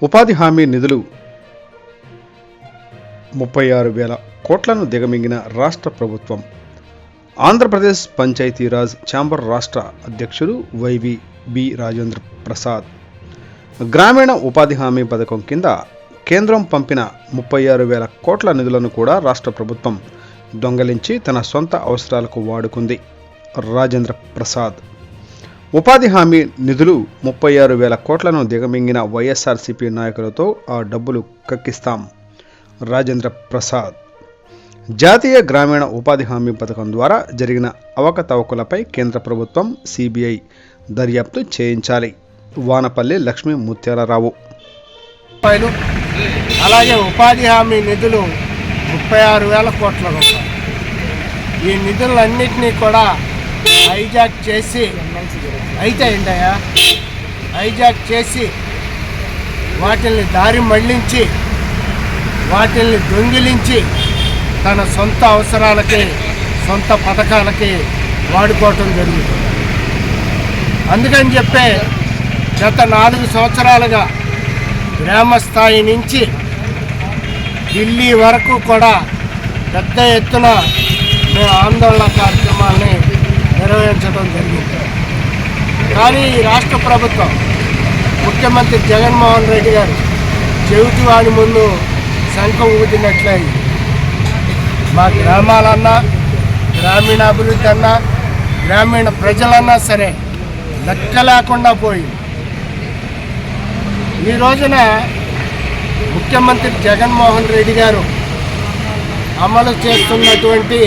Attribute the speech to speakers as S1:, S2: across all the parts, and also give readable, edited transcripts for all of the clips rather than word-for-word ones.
S1: ఉపాధి హామీ నిధులు 36,000 కోట్లను దిగమింగిన రాష్ట్ర ప్రభుత్వం. ఆంధ్రప్రదేశ్ పంచాయతీరాజ్ ఛాంబర్ రాష్ట్ర అధ్యక్షుడు వైవి బి రాజేంద్ర ప్రసాద్ గ్రామీణ ఉపాధి హామీ పథకం కింద కేంద్రం పంపిన 36,000 కోట్ల నిధులను కూడా రాష్ట్ర ప్రభుత్వం దొంగలించి తన సొంత అవసరాలకు వాడుకుంది. రాజేంద్ర ప్రసాద్ ఉపాధి హామీ నిధులు 36,000 కోట్లను దిగమింగిన వైఎస్ఆర్సీపీ నాయకులతో ఆ డబ్బులు కక్కిస్తాం. రాజేంద్ర ప్రసాద్ జాతీయ గ్రామీణ ఉపాధి హామీ పథకం ద్వారా జరిగిన అవకతవకలపై కేంద్ర ప్రభుత్వం సిబిఐ దర్యాప్తు చేయించాలి. వానపల్లి లక్ష్మీ ముత్యాలరావు.
S2: అలాగే ఉపాధి హామీ నిధులు 36,000 కోట్ల రూపాయలు. ఈ నిధులన్నింటినీ కూడా హైజాక్ చేసి వాటిల్ని దారి మళ్లించి వాటిల్ని దొంగిలించి తన సొంత అవసరాలకి సొంత పథకాలకి వాడుకోవటం జరుగుతుంది. అందుకని చెప్పే గత 4 సంవత్సరాలుగా గ్రామ స్థాయి నుంచి ఢిల్లీ వరకు కూడా పెద్ద ఎత్తున మేము ఆందోళన కార్యక్రమాలని నిర్వహించడం జరిగింది. కానీ ఈ రాష్ట్ర ప్రభుత్వం ముఖ్యమంత్రి జగన్మోహన్ రెడ్డి గారు చెవిటి వాడి ముందు శంఖం ఊదినట్లయింది. మా గ్రామాలన్నా, గ్రామీణాభివృద్ధి అన్నా, గ్రామీణ ప్రజలన్నా సరే లెక్క లేకుండా పోయింది. ఈ రోజున ముఖ్యమంత్రి జగన్మోహన్ రెడ్డి గారు అమలు చేస్తున్నటువంటి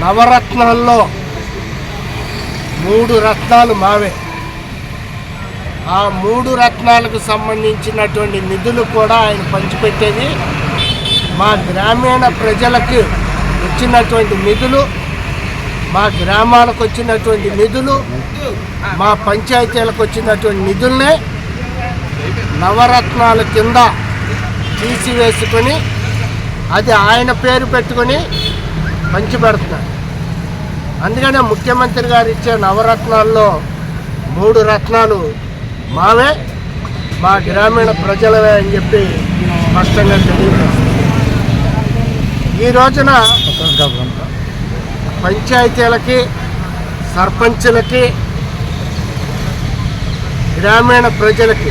S2: నవరత్నాల్లో 3 రత్నాలు మావే. ఆ 3 రత్నాలకు సంబంధించినటువంటి నిధులు కూడా ఆయన పంచిపెట్టేది మా గ్రామీణ ప్రజలకు వచ్చినటువంటి నిధులు, మా గ్రామాలకు వచ్చినటువంటి నిధులు, మా పంచాయతీలకు వచ్చినటువంటి నిధులనే నవరత్నాల కింద తీసివేసుకొని అది ఆయన పేరు పెట్టుకొని పంచిపెడుతున్నారు. అందుకనే ముఖ్యమంత్రి గారు ఇచ్చే నవరత్నాల్లో 3 రత్నాలు మావే, మా గ్రామీణ ప్రజలవే అని చెప్పి స్పష్టంగా తెలియజేస్తారు. ఈ రోజున పంచాయతీలకి, సర్పంచులకి, గ్రామీణ ప్రజలకి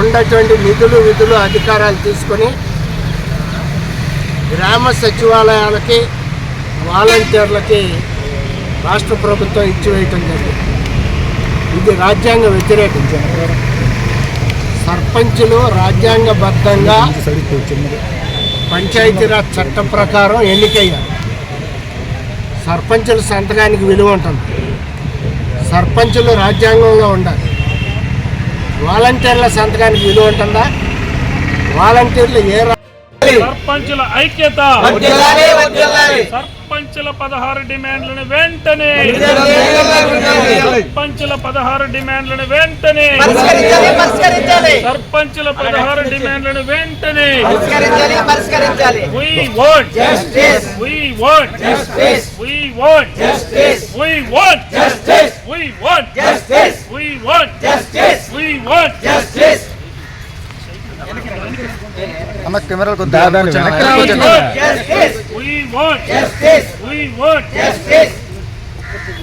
S2: ఉన్నటువంటి విధులు అధికారాలు తీసుకొని గ్రామ సచివాలయాలకి, వాలంటీర్లకి రాష్ట్ర ప్రభుత్వం ఇచ్చివేయటం జరిగింది. ఇది రాజ్యాంగ వ్యతిరేకం. సర్పంచులు రాజ్యాంగబద్ధంగా పంచాయతీరాజ్ చట్టం ప్రకారం ఎన్నికయ్యారు. సర్పంచుల సంతకానికి విలువ ఉంటుంది. సర్పంచులు రాజ్యాంగంలో ఉండాలి. వాలంటీర్ల సంతకానికి విలువ ఉంటుందా? వాలంటీర్లు
S3: సర్పంచుల ఐక్యత, సర్పంచుల 16 డిమాండ్లను వెంటనే, సర్పంచుల 16 డిమాండ్లను వెంటనే, సర్పంచుల 16 డిమాండ్లను వెంటనే. We want justice. We want justice. We want justice. We want justice. We want justice. We want justice. We want justice.
S2: అన్న కెమెరా కొద్ది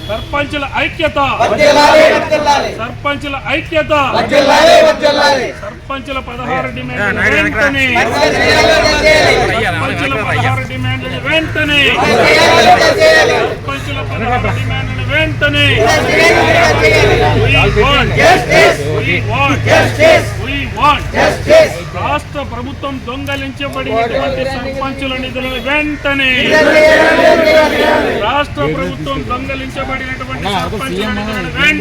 S3: సర్పంచుల ఐక్యత, సర్పంచుల ఐక్యత, సర్పంచుల 16 డిమాండ్లను వెంటనే, సర్పంచుల 16 డిమాండ్లను వెంటనే, సర్పంచుల 16 డిమాండ్లను వెంటనే. రాష్ట్ర ప్రభుత్వం దొంగలించబడినటువంటి సర్పంచుల నిధులను వెంటనే, రాష్ట్ర ప్రభుత్వం దొంగలించబడినటువంటి సర్పంచుల నిధులను వెంటనే